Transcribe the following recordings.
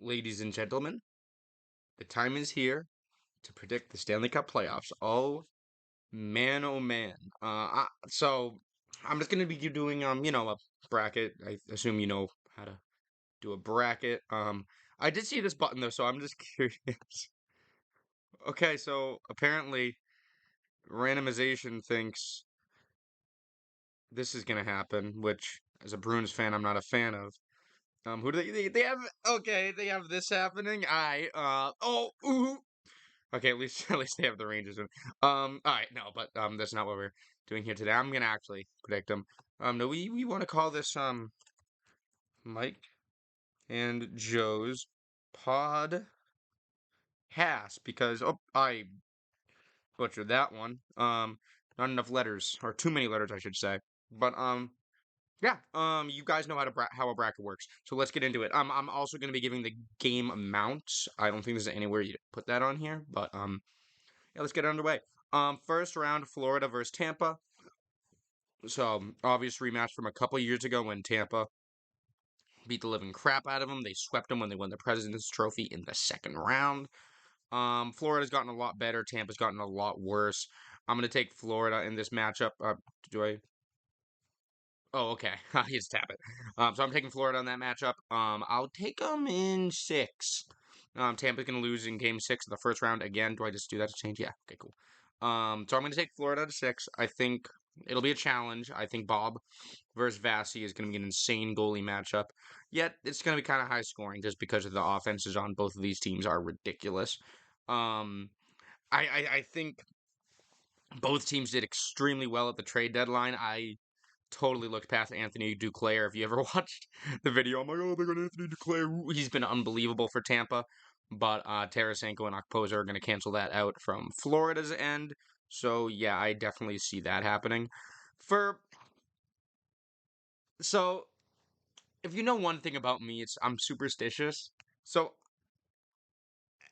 Ladies and gentlemen, the time is here to predict the Stanley Cup playoffs. Oh man. So I'm just gonna be doing a bracket. I assume you know how to do a bracket. I did see this button though, so I'm just curious. Okay, so apparently randomization thinks this is gonna happen, which as a Bruins fan, I'm not a fan of. Who do they have? Okay, they have this happening. Ooh. Okay, at least at least they have the Rangers in. All right, no, but that's not what we're doing here today. I'm gonna actually predict them. No, we want to call this Mike and Joe's pod because I butchered that one. Not enough letters or too many letters, I should say. But yeah. You guys know how a bracket works, so let's get into it. I'm also gonna be giving the game amounts. I don't think there's anywhere you put that on here, but yeah, let's get underway. First round, Florida versus Tampa. So, obvious rematch from a couple years ago when Tampa beat the living crap out of them. They swept them when they won the President's Trophy in the second round. Florida's gotten a lot better. Tampa's gotten a lot worse. I'm gonna take Florida in this matchup. Do I? Oh, okay. I just tap it. So I'm taking Florida on that matchup. I'll take them in 6. Tampa's gonna lose in Game 6 of the first round again. Do I just do that to change? Yeah. Okay, cool. So I'm gonna take Florida to 6. I think it'll be a challenge. I think Bob versus Vasi is gonna be an insane goalie matchup. Yet it's gonna be kind of high scoring just because of the offenses on both of these teams are ridiculous. Um, I think both teams did extremely well at the trade deadline. I totally looked past Anthony Duclair. If you ever watched the video, I'm like, oh my god, Anthony Duclair. He's been unbelievable for Tampa. But Tarasenko and Okposo are going to cancel that out from Florida's end. So yeah, I definitely see that happening. For so if you know one thing about me, it's I'm superstitious. So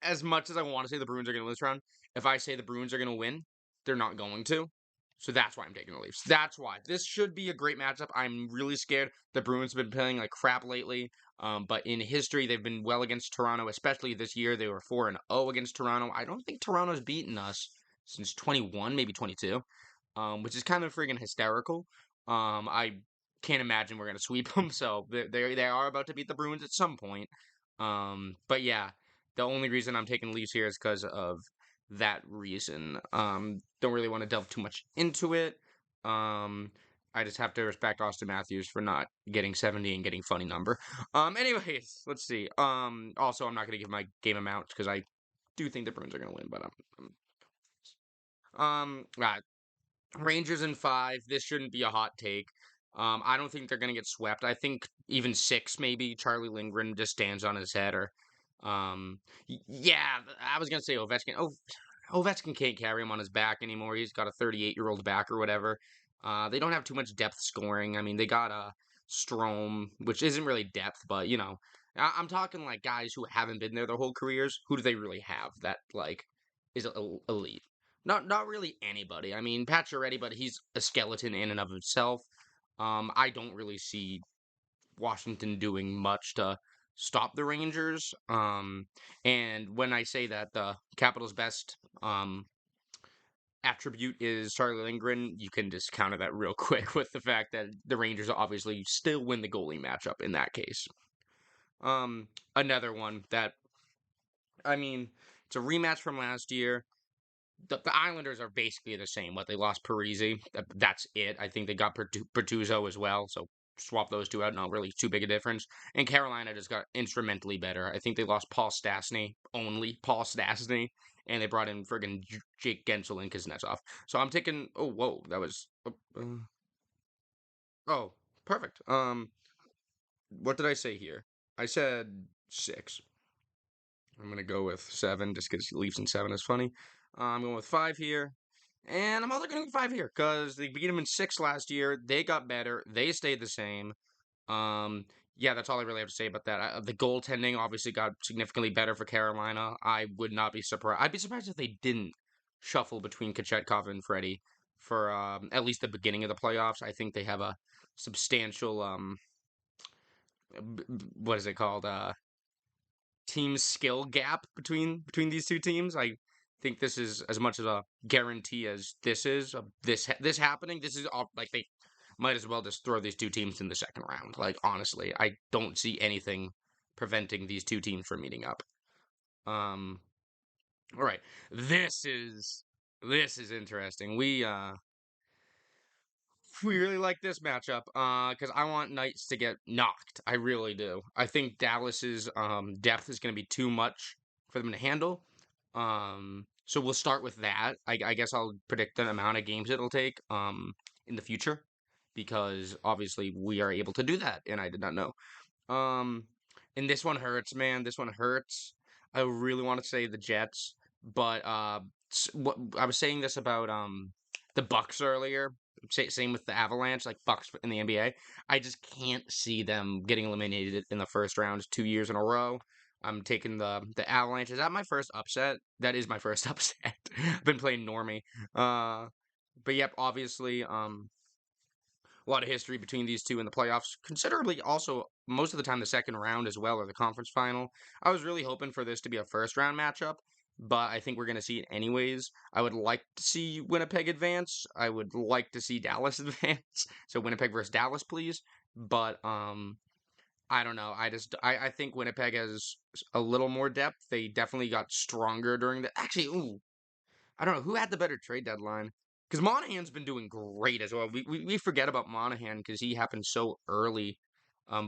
as much as I want to say the Bruins are going to lose round, if I say the Bruins are going to win, they're not going to. So that's why I'm taking the Leafs. That's why. This should be a great matchup. I'm really scared. The Bruins have been playing like crap lately. But in history, they've been well against Toronto, especially this year. They were 4-0 against Toronto. I don't think Toronto's beaten us since 21, maybe 22, which is kind of friggin' hysterical. I can't imagine we're going to sweep them. So they are about to beat the Bruins at some point. But yeah, the only reason I'm taking Leafs here is because of that reason. Don't really want to delve too much into it. I just have to respect Austin Matthews for not getting 70 and getting funny number. Anyways, let's see. Also, I'm not going to give my game amounts because I do think the Bruins are going to win, but right. Rangers in 5. This shouldn't be a hot take. I don't think they're going to get swept. I think even 6, maybe. Charlie Lindgren just stands on his head, or yeah, I was gonna say Ovechkin. Oh, Ovechkin can't carry him on his back anymore. He's got a 38-year-old back or whatever. They don't have too much depth scoring. I mean, they got a Strome, which isn't really depth, but I'm talking like guys who haven't been there their whole careers. Who do they really have that like is elite? Not really anybody. I mean, Pacioretty, but he's a skeleton in and of himself. I don't really see Washington doing much to stop the Rangers. And when I say that the Capitals' best attribute is Charlie Lindgren, you can just counter that real quick with the fact that the Rangers obviously still win the goalie matchup in that case. Another one that, I mean, it's a rematch from last year. The Islanders are basically the same. What they lost Parisi, that's it. I think they got Bertuzzo as well, so swap those two out. Not really too big a difference. And Carolina just got instrumentally better. I think they lost Paul Stastny, only Paul Stastny, and they brought in friggin' Jake Gensel and Kuznetsov. So I'm taking. Oh, whoa, that was. Oh, perfect. What did I say here? I said 6. I'm gonna go with 7 just because Leafs and 7 is funny. I'm going with 5 here. And I'm also going to go 5 here because they beat them in 6 last year. They got better. They stayed the same. Um, yeah, that's all I really have to say about that. The goaltending obviously got significantly better for Carolina. I would not be surprised. I'd be surprised if they didn't shuffle between Kachetkov and Freddie for at least the beginning of the playoffs. I think they have a substantial what is it called? team skill gap between these two teams. I think this is as much of a guarantee as this is. This happening. This is all like they might as well just throw these two teams in the second round. Like honestly, I don't see anything preventing these two teams from meeting up. All right. This is interesting. We really like this matchup because I want Knights to get knocked. I really do. I think Dallas's depth is going to be too much for them to handle. So we'll start with that. I guess I'll predict the amount of games it'll take in the future because obviously we are able to do that, and I did not know. Um, and this one hurts, man. This one hurts. I really want to say the Jets, but what I was saying this about the Bucks earlier. Same with the Avalanche, like Bucks in the NBA. I just can't see them getting eliminated in the first round 2 years in a row. I'm taking the Avalanche. Is that my first upset? That is my first upset. I've been playing normie. But yep, obviously, a lot of history between these two in the playoffs. Considerably, also most of the time the second round as well, or the conference final. I was really hoping for this to be a first round matchup, but I think we're going to see it anyways. I would like to see Winnipeg advance. I would like to see Dallas advance. So Winnipeg versus Dallas, please. But I don't know. I think Winnipeg has a little more depth. They definitely got stronger during the. Actually, ooh, I don't know who had the better trade deadline because Monahan's been doing great as well. We forget about Monahan because he happened so early,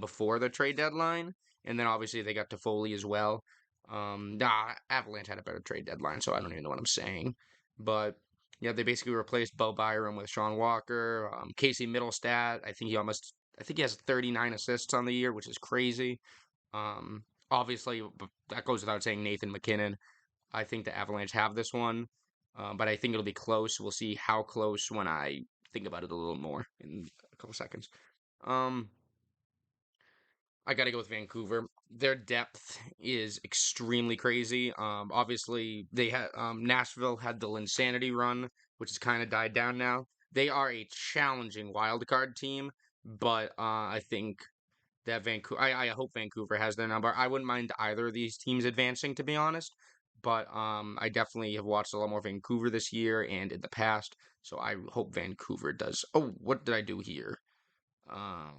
before the trade deadline, and then obviously they got Toffoli as well. Avalanche had a better trade deadline, so I don't even know what I'm saying. But yeah, they basically replaced Bo Byram with Sean Walker, Casey Middlestat. I think he has 39 assists on the year, which is crazy. Obviously, that goes without saying. Nathan McKinnon. I think the Avalanche have this one, but I think it'll be close. We'll see how close when I think about it a little more in a couple seconds. Um, I got to go with Vancouver. Their depth is extremely crazy. Obviously, they had Nashville had the Linsanity run, which has kind of died down now. They are a challenging wild card team, but I think that Vancouver. I hope Vancouver has their number. I wouldn't mind either of these teams advancing, to be honest. But I definitely have watched a lot more Vancouver this year and in the past, so I hope Vancouver does. Oh, what did I do here? Uh,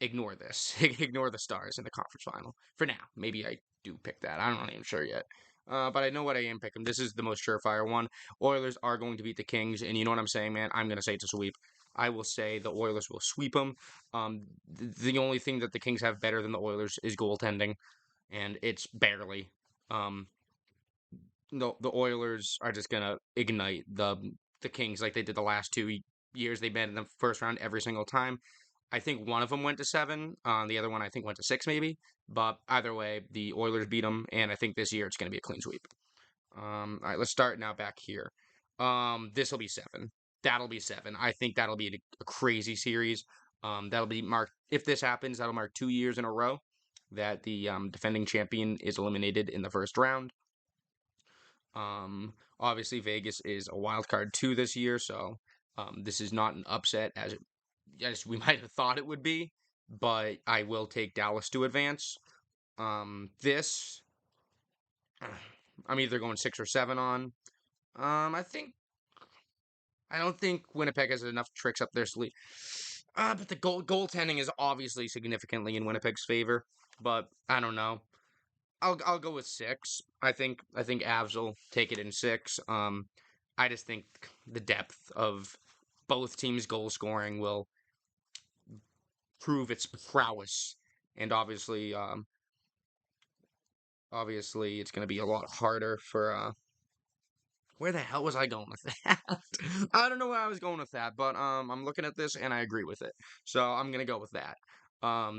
Ignore this. Ignore the Stars in the conference final for now. Maybe I do pick that. I'm not even sure yet. But I know what I am picking. This is the most surefire one. Oilers are going to beat the Kings, and you know what I'm saying, man. I'm going to say it's a sweep. I will say the Oilers will sweep them. The only thing that the Kings have better than the Oilers is goaltending, and it's barely. Um, the Oilers are just gonna ignite the Kings like they did the last 2 years. They've been in the first round every single time. I think one of them went to 7. The other one I think went to 6 maybe. But either way, the Oilers beat them, and I think this year it's gonna be a clean sweep. All right, let's start now back here. This will be 7. That'll be 7. I think that'll be a crazy series. That'll be marked if this happens. That'll mark 2 years in a row that the defending champion is eliminated in the first round. Obviously Vegas is a wild card too this year, so this is not an upset as we might have thought it would be, but I will take Dallas to advance. This I'm either going 6 or 7 on. I think I don't think Winnipeg has enough tricks up their sleeve. But the goaltending is obviously significantly in Winnipeg's favor, but I don't know. I'll go with 6. I think Avs will take it in 6. I just think the depth of both teams' goal scoring will prove its prowess, and obviously it's going to be a lot harder for. Where the hell was I going with that? I don't know where I was going with that, but I'm looking at this and I agree with it, so I'm gonna go with that.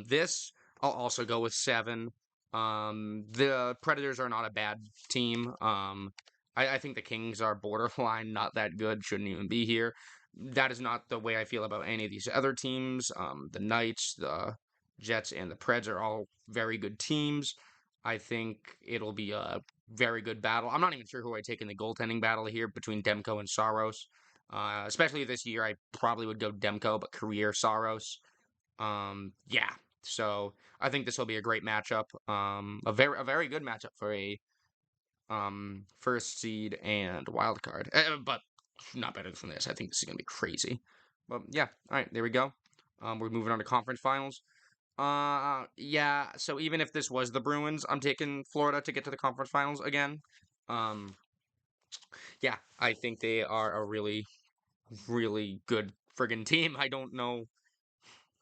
This I'll also go with 7. The Predators are not a bad team. I think the Kings are borderline not that good, shouldn't even be here. That is not the way I feel about any of these other teams. The Knights, the Jets, and the Preds are all very good teams. I think it'll be a very good battle. I'm not even sure who I take in the goaltending battle here between Demko and Saros. Especially this year, I probably would go Demko, but career Saros. Yeah, So I think this will be a great matchup. A very good matchup for a first seed and wild card. But not better than this. I think this is gonna be crazy. But yeah, all right, there we go. We're moving on to conference finals. Yeah. So even if this was the Bruins, I'm taking Florida to get to the conference finals again. Um, yeah, I think they are a really, really good friggin' team. I don't know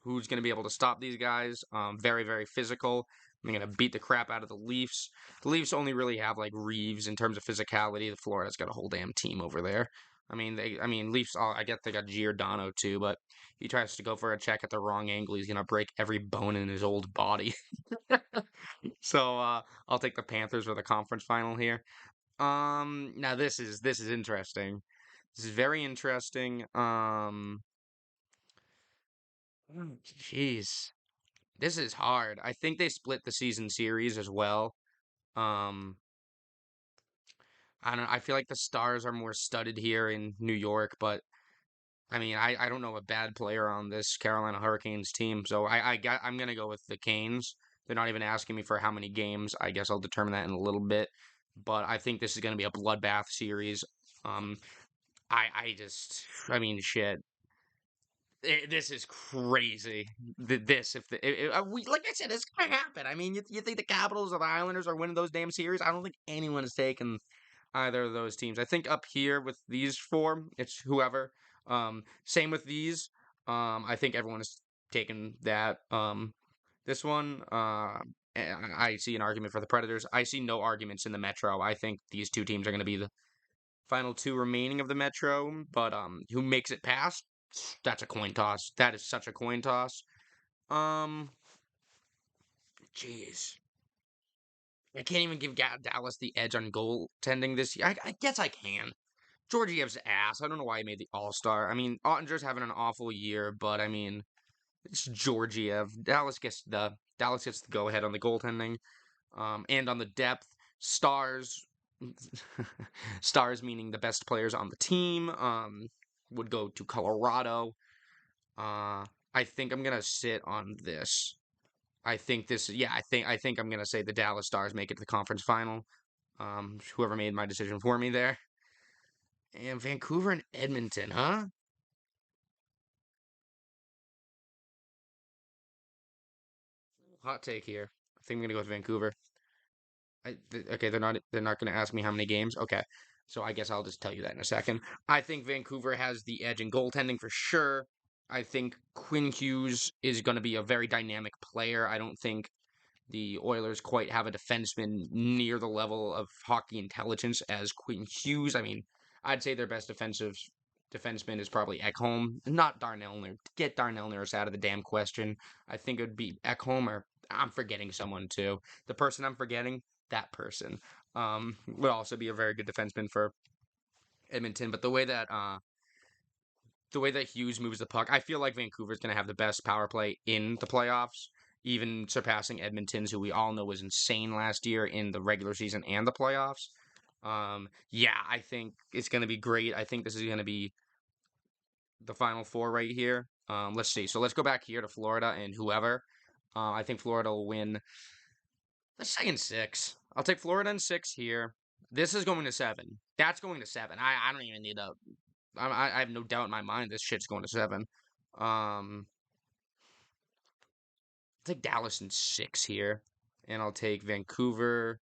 who's going to be able to stop these guys. Very, very physical. They're going to beat the crap out of the Leafs. The Leafs only really have like Reeves in terms of physicality. The Florida's got a whole damn team over there. Leafs. I guess they got Giordano too, but he tries to go for a check at the wrong angle. He's gonna break every bone in his old body. So I'll take the Panthers for the conference final here. Now this is interesting. This is very interesting. Jeez. This is hard. I think they split the season series as well. Um, I don't. I feel like the Stars are more studded here in New York, but I don't know a bad player on this Carolina Hurricanes team, so I'm gonna go with the Canes. They're not even asking me for how many games. I guess I'll determine that in a little bit, but I think this is gonna be a bloodbath series. Um, shit. This is crazy. This, if the, we, like I said, it's gonna happen. You think the Capitals or the Islanders are winning those damn series? I don't think anyone is taking either of those teams. I think up here with these four, it's whoever. Same with these. I think everyone is taking that. This one, I see an argument for the Predators. I see no arguments in the Metro. I think these two teams are going to be the final two remaining of the Metro, but who makes it past? That's a coin toss. That is such a coin toss. Um, jeez. I can't even give Dallas the edge on goaltending this year. I guess I can. Georgiev's ass. I don't know why he made the All Star. Ottinger's having an awful year, but it's Georgiev. Dallas gets the go ahead on the goaltending, and on the depth. Stars, stars meaning the best players on the team. Would go to Colorado. I think I'm gonna sit on this. I think this. Yeah, I think I'm gonna say the Dallas Stars make it to the conference final. Whoever made my decision for me there. And Vancouver and Edmonton, huh? Hot take here. I think I'm gonna go with Vancouver. Okay, they're not gonna ask me how many games. Okay, so I guess I'll just tell you that in a second. I think Vancouver has the edge in goaltending for sure. I think Quinn Hughes is going to be a very dynamic player. I don't think the Oilers quite have a defenseman near the level of hockey intelligence as Quinn Hughes. I'd say their best defensive defenseman is probably Ekholm, not Darnell Nurse. Get Darnell Nurse out of the damn question. I think it would be Ekholm, or I'm forgetting someone too. The person I'm forgetting, that person, would also be a very good defenseman for Edmonton. But the way that Hughes moves the puck, I feel like Vancouver's going to have the best power play in the playoffs, even surpassing Edmonton's, who we all know was insane last year in the regular season and the playoffs. Yeah, I think it's going to be great. I think this is going to be the final four right here. Let's see. So let's go back here to Florida and whoever. I think Florida will win. Let's say in six. I'll take Florida in six here. This is going to seven. That's going to seven. I don't even need a. I have no doubt in my mind this shit's going to seven. I'll take Dallas in six here, and I'll take Vancouver.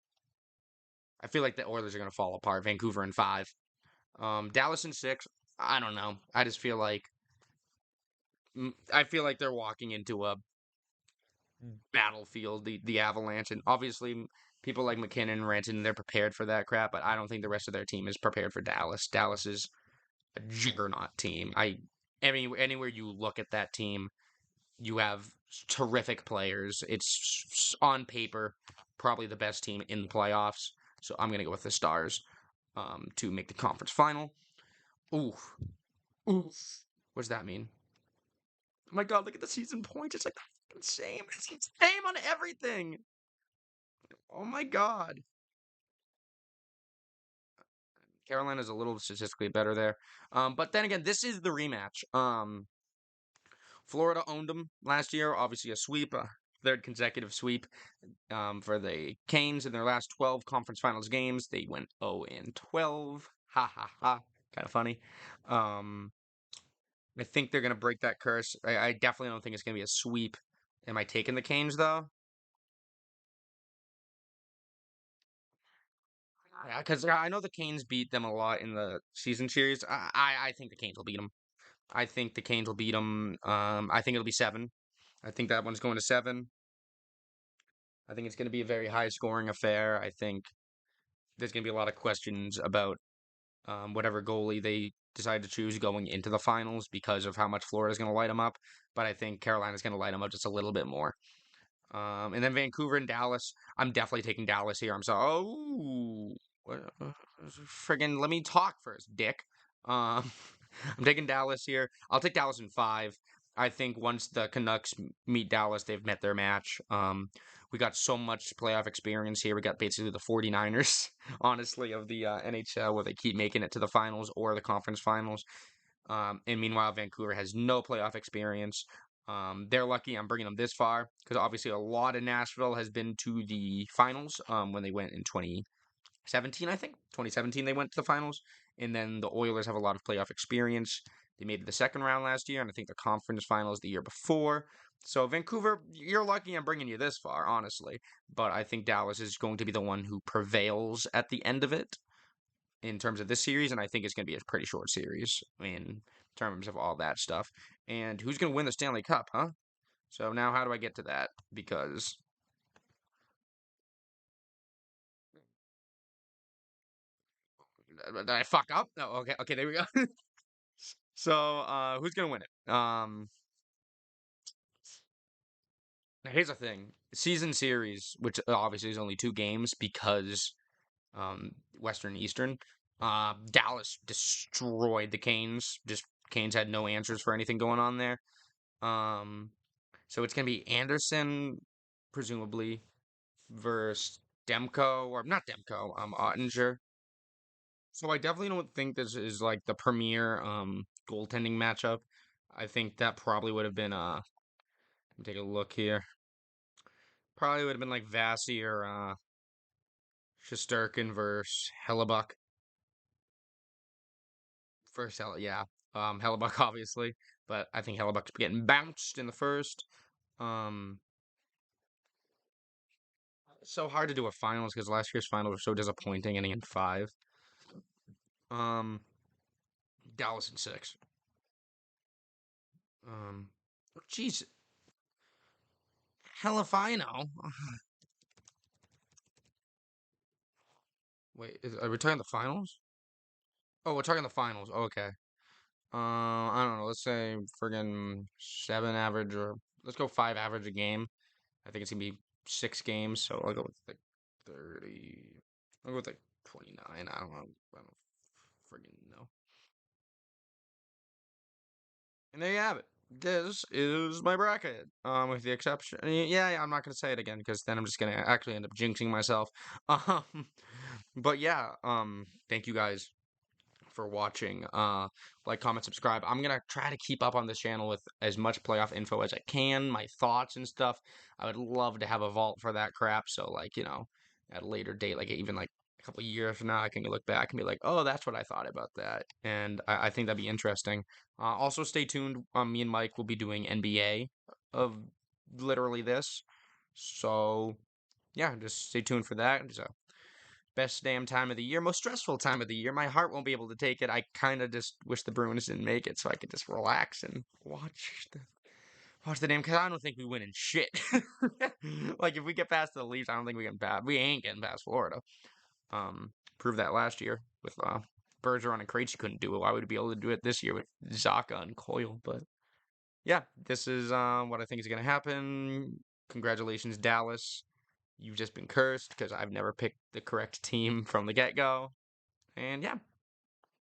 I feel like the Oilers are going to fall apart. Vancouver in five. Dallas in six. I don't know. I feel like they're walking into a battlefield, the Avalanche, and obviously people like McKinnon and Ranton, they're prepared for that crap, but I don't think the rest of their team is prepared for Dallas. Dallas is a juggernaut team. Anywhere you look at that team, you have terrific players. It's on paper probably the best team in the playoffs. So I'm gonna go with the Stars to make the conference final. Ooh, ooh. What does that mean? Oh my God! Look at the season points. It's like the same. It's the same on everything. Oh my God! Carolina's a little statistically better there. But then again, this is the rematch. Florida owned them last year. Obviously a sweep. third consecutive sweep for the Canes in their last 12 conference finals games. They went 0-12. Ha ha ha. Kind of funny. Um, I think they're going to break that curse. I definitely don't think it's going to be a sweep. Am I taking the Canes, though? Because I know the Canes beat them a lot in the season series. I think the Canes will beat them. I think the Canes will beat them. I think it'll be 7. I think that one's going to 7. I think it's going to be a very high scoring affair. I think there's going to be a lot of questions about whatever goalie they decide to choose going into the finals because of how much Florida's going to light them up. But I think Carolina's going to light them up just a little bit more. And then Vancouver and Dallas. I'm definitely taking Dallas here. I'm sorry. Oh, friggin' let me talk first, dick. Um, I'm taking Dallas here. I'll take Dallas in 5. I think once the Canucks meet Dallas, they've met their match. We got so much playoff experience here. We got basically the 49ers, honestly, of the NHL, where they keep making it to the finals or the conference finals. And meanwhile, Vancouver has no playoff experience. They're lucky I'm bringing them this far because obviously a lot of Nashville has been to the finals when they went in 2017, I think. 2017, they went to the finals. And then the Oilers have a lot of playoff experience. They made it the second round last year, and I think the conference finals the year before. So, Vancouver, you're lucky I'm bringing you this far, honestly. But I think Dallas is going to be the one who prevails at the end of it in terms of this series, and I think it's going to be a pretty short series in terms of all that stuff. And who's going to win the Stanley Cup, huh? So now how do I get to that? Because did I fuck up? No, okay, there we go. So who's going to win it? Now here's the thing: season series, which obviously is only 2 games because Western Eastern. Dallas destroyed the Canes. Just Canes had no answers for anything going on there. Um, So it's gonna be Anderson, presumably, versus Demko, or not Demko, Ottinger. So I definitely don't think this is like the premier goaltending matchup. I think that probably would have been let me take a look here. Probably would have been like Vasi or Shesterkin versus Hellebuck. First yeah. Hellebuck obviously, but I think Hellebuck's getting bounced in the first. Um it's so hard to do a finals because last year's finals were so disappointing, ending in 5. Um, Dallas in 6. Um, Jeez, hell if I know. Wait, are we talking the finals? Oh, we're talking the finals. Oh, okay. I don't know. Let's say friggin' 7 average, or let's go 5 average a game. I think it's gonna be 6 games, so I'll go with like 30. I'll go with like 29. I don't know. I don't friggin' know. And there you have it. This is my bracket. With the exception, yeah, I'm not gonna say it again because then I'm just gonna actually end up jinxing myself. Um, but yeah, thank you guys for watching. Like, comment, subscribe. I'm gonna try to keep up on this channel with as much playoff info as I can, my thoughts and stuff. I would love to have a vault for that crap. So, like, at a later date, like even like a couple years from now, I can look back and be like, oh, that's what I thought about that. And I think that'd be interesting. Also, stay tuned. Me and Mike will be doing NBA of literally this. So, yeah, just stay tuned for that. It's a best damn time of the year, most stressful time of the year. My heart won't be able to take it. I kind of just wish the Bruins didn't make it so I could just relax and watch the damn. Because I don't think we win in shit. Like if we get past the Leafs, I don't think we can pass. We ain't getting past Florida. Proved that last year with Bergeron and Krejci couldn't do it. Why would we be able to do it this year with Zaka and Coyle? But yeah, this is what I think is gonna happen. Congratulations, Dallas. You've just been cursed because I've never picked the correct team from the get go. And yeah,